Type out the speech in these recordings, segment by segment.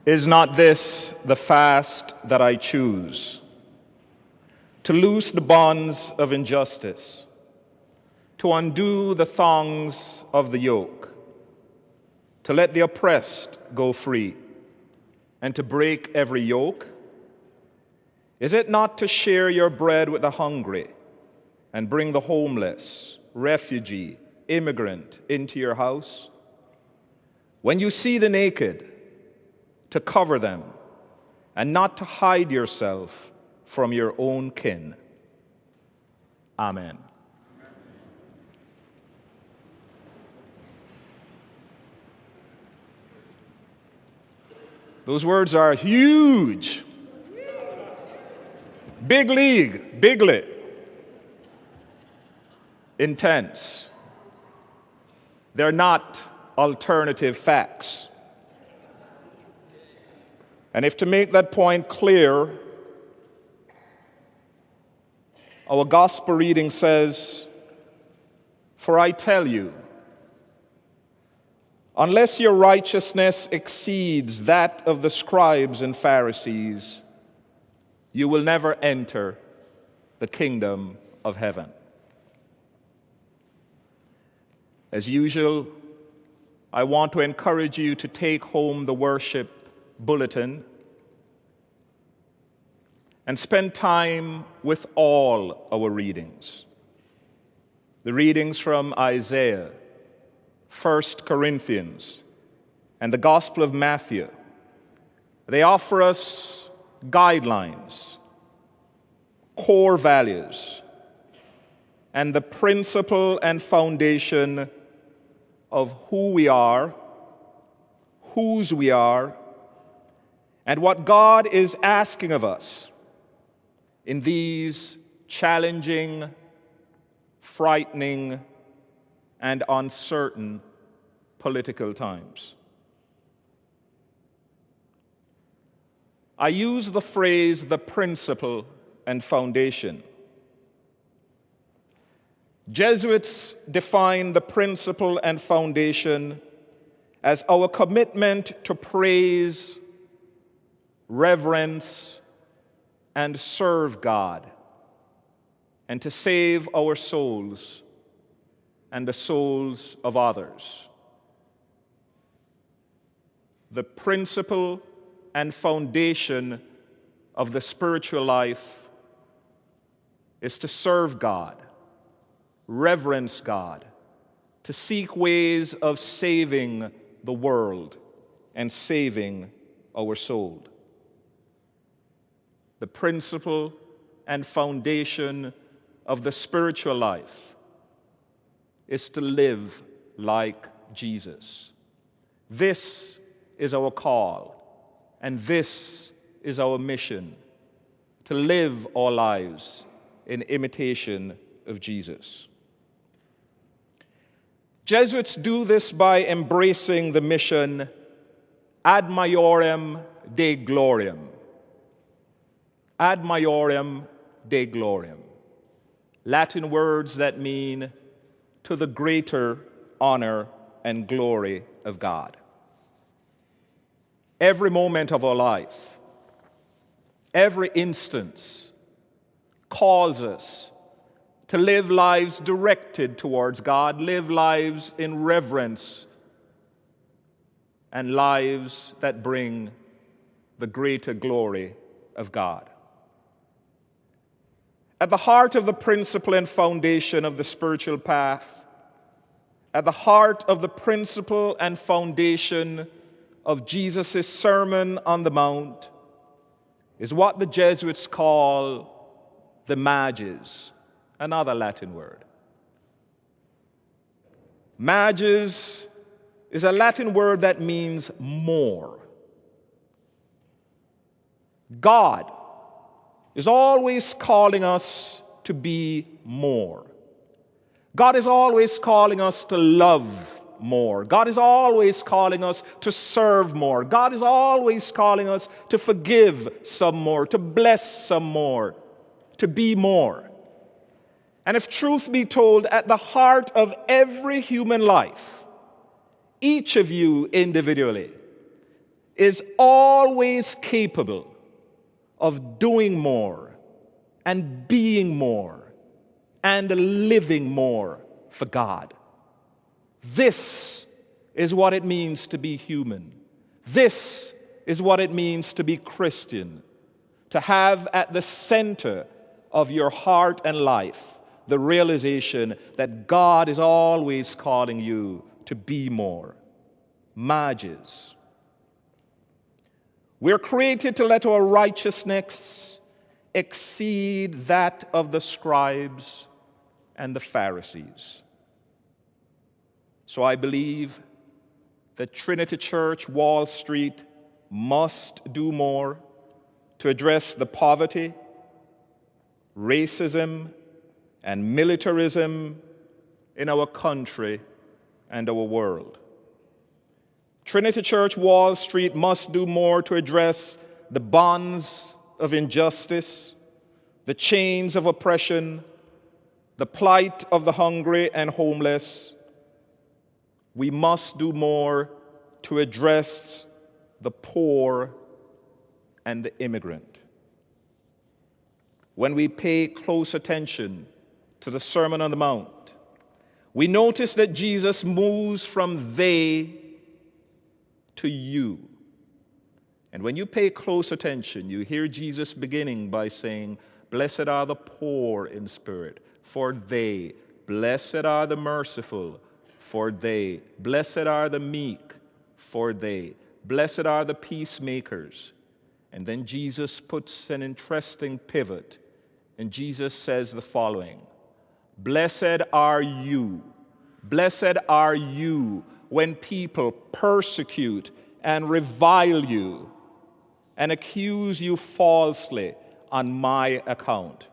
Is not this the fast that I choose? To loose the bonds of injustice, to undo the thongs of the yoke, to let the oppressed go free, and to break every yoke? Is it not to share your bread with the hungry and bring the homeless, refugee, immigrant into your house? When you see the naked, to cover them, and not to hide yourself from your own kin. Amen. Those words are huge. Big league, biglet. Intense. They're not alternative facts. And if to make that point clear, our gospel reading says, "For I tell you, unless your righteousness exceeds that of the scribes and Pharisees, you will never enter the kingdom of heaven." As usual, I want to encourage you to take home the worship bulletin and spend time with all our readings. The readings from Isaiah, 1 Corinthians, and the Gospel of Matthew. They offer us guidelines, core values, and the principle and foundation of who we are, whose we are, and what God is asking of us in these challenging, frightening, and uncertain political times. I use the phrase "the principle and foundation." Jesuits define the principle and foundation as our commitment to praise, reverence, and serve God, and to save our souls and the souls of others. The principle and foundation of the spiritual life is to serve God, reverence God, to seek ways of saving the world and saving our soul. The principle and foundation of the spiritual life is to live like Jesus. This is our call, and this is our mission, to live our lives in imitation of Jesus. Jesuits do this by embracing the mission ad maiorem Dei gloriam. Ad maiorem Dei gloriam. Latin words that mean to the greater honor and glory of God. Every moment of our life, every instance calls us to live lives directed towards God, live lives in reverence, and lives that bring the greater glory of God. At the heart of the principle and foundation of the spiritual path, at the heart of the principle and foundation of Jesus' Sermon on the Mount, is what the Jesuits call the mages, another Latin word. Mages is a Latin word that means more. God is always calling us to be more. God is always calling us to love more. God is always calling us to serve more. God is always calling us to forgive some more, to bless some more, to be more. And if truth be told, at the heart of every human life, each of you individually, is always capable of doing more and being more and living more for God. This is what it means to be human. This is what it means to be Christian, to have at the center of your heart and life the realization that God is always calling you to be more. Mages. We're created to let our righteousness exceed that of the scribes and the Pharisees. So I believe that Trinity Church, Wall Street, must do more to address the poverty, racism, and militarism in our country and our world. Trinity Church, Wall Street must do more to address the bonds of injustice, the chains of oppression, the plight of the hungry and homeless. We must do more to address the poor and the immigrant. When we pay close attention to the Sermon on the Mount, we notice that Jesus moves from they to you. And when you pay close attention, you hear Jesus beginning by saying, "Blessed are the poor in spirit, for they. Blessed are the merciful, for they. Blessed are the meek, for they. Blessed are the peacemakers." And then Jesus puts an interesting pivot, and Jesus says the following: "Blessed are you. Blessed are you when people persecute and revile you and accuse you falsely on my account.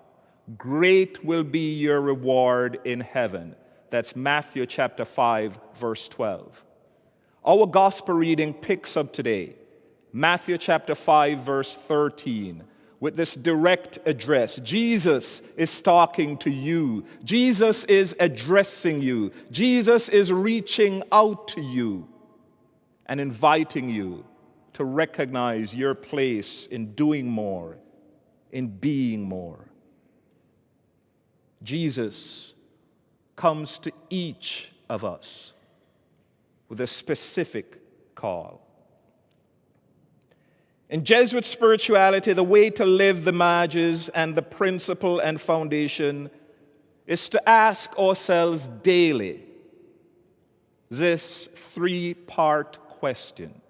Great will be your reward in heaven." That's Matthew chapter 5, verse 12. Our gospel reading picks up today, Matthew chapter 5, verse 13, with this direct address. Jesus is talking to you. Jesus is addressing you. Jesus is reaching out to you and inviting you to recognize your place in doing more, in being more. Jesus comes to each of us with a specific call. In Jesuit spirituality, the way to live the Mages and the principle and foundation is to ask ourselves daily this three-part question.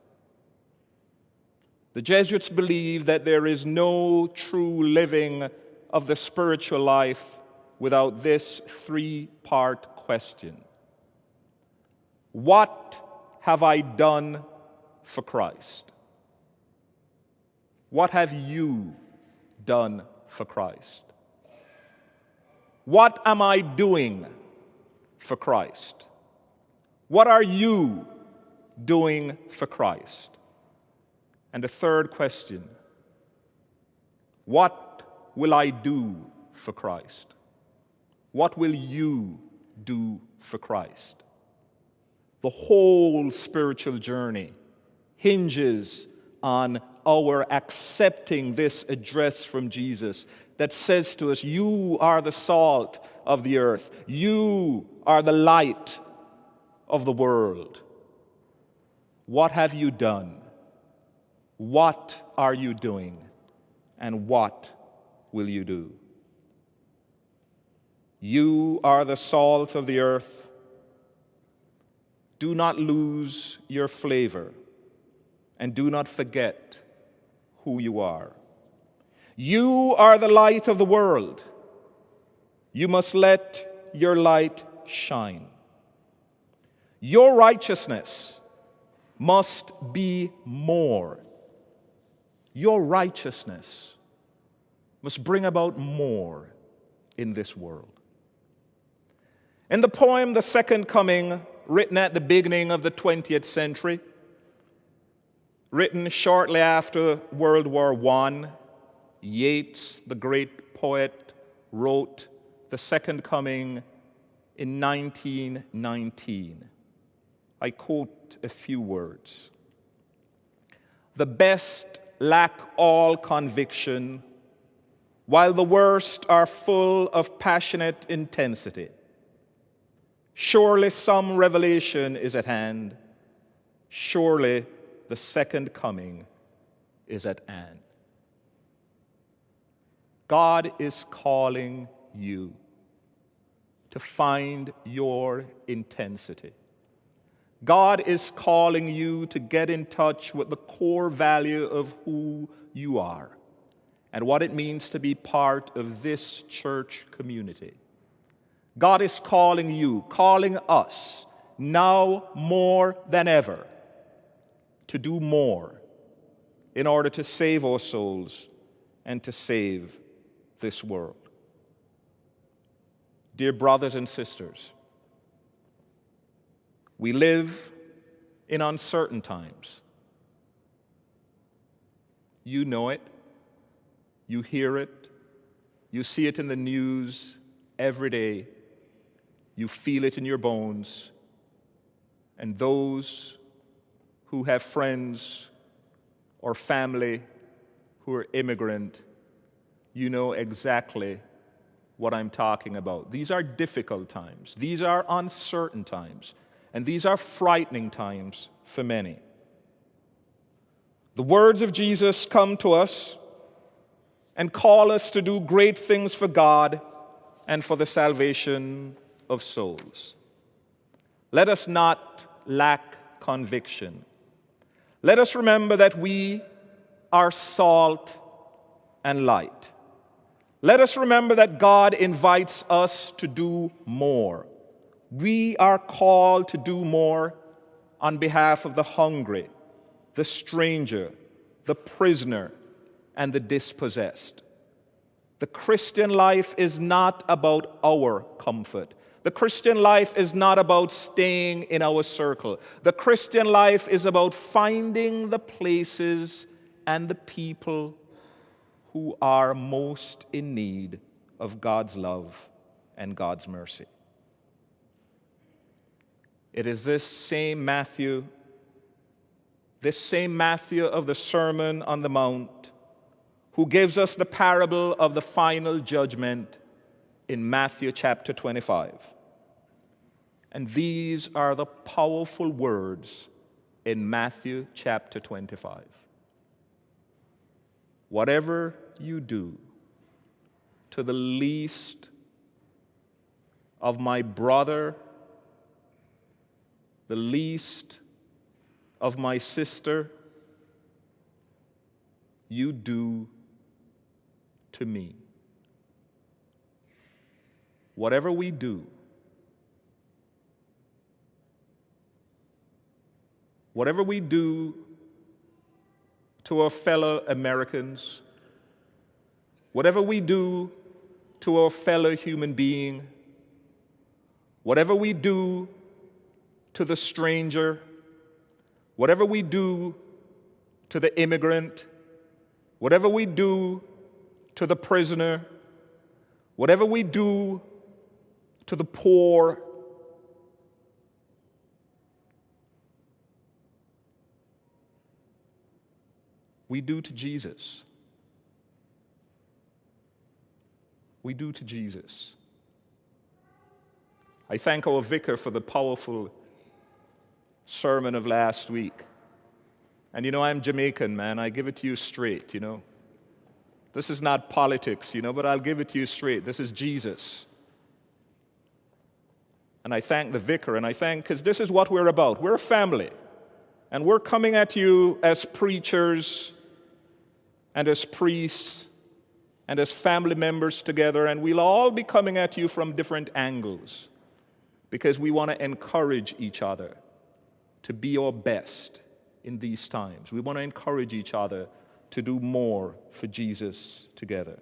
The Jesuits believe that there is no true living of the spiritual life without this three-part question. What have I done for Christ? What have you done for Christ? What am I doing for Christ? What are you doing for Christ? And the third question, what will I do for Christ? What will you do for Christ? The whole spiritual journey hinges on our accepting this address from Jesus that says to us, you are the salt of the earth. You are the light of the world. What have you done? What are you doing? And what will you do? You are the salt of the earth. Do not lose your flavor, and do not forget who you are. You are the light of the world. You must let your light shine. Your righteousness must be more. Your righteousness must bring about more in this world. In the poem, The Second Coming, written at the beginning of the 20th century, written shortly after World War I, Yeats, the great poet, wrote The Second Coming in 1919. I quote a few words. The best lack all conviction, while the worst are full of passionate intensity. Surely some revelation is at hand. Surely the second coming is at hand. God is calling you to find your intensity. God is calling you to get in touch with the core value of who you are and what it means to be part of this church community. God is calling you, calling us, now more than ever, to do more in order to save our souls and to save this world. Dear brothers and sisters, we live in uncertain times. You know it. You hear it. You see it in the news every day. You feel it in your bones. And those who have friends or family who are immigrant, you know exactly what I'm talking about. These are difficult times. These are uncertain times. And these are frightening times for many. The words of Jesus come to us and call us to do great things for God and for the salvation of souls. Let us not lack conviction. Let us remember that we are salt and light. Let us remember that God invites us to do more. We are called to do more on behalf of the hungry, the stranger, the prisoner, and the dispossessed. The Christian life is not about our comfort. The Christian life is not about staying in our circle. The Christian life is about finding the places and the people who are most in need of God's love and God's mercy. It is this same Matthew of the Sermon on the Mount, who gives us the parable of the final judgment in Matthew chapter 25. And these are the powerful words in Matthew chapter 25. Whatever you do to the least of my brother, the least of my sister, you do to me. Whatever we do, to our fellow Americans, whatever we do to our fellow human being, whatever we do to the stranger, whatever we do to the immigrant, whatever we do to the prisoner, whatever we do to the poor, we do to Jesus. We do to Jesus. I thank our vicar for the powerful sermon of last week. And I'm Jamaican, man. I give it to you straight, This is not politics, but I'll give it to you straight. This is Jesus. And I thank the vicar, and because this is what we're about. We're a family. And we're coming at you as preachers and as priests and as family members together, and we'll all be coming at you from different angles because we want to encourage each other to be our best in these times. We want to encourage each other to do more for Jesus together.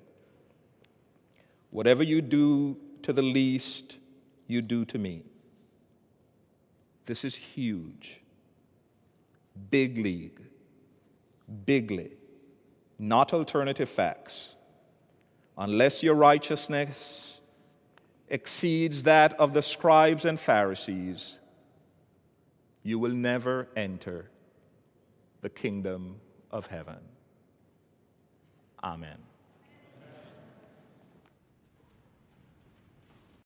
Whatever you do to the least, you do to me. This is huge. Big league. Bigly. Not alternative facts. Unless your righteousness exceeds that of the scribes and Pharisees, you will never enter the kingdom of heaven. Amen.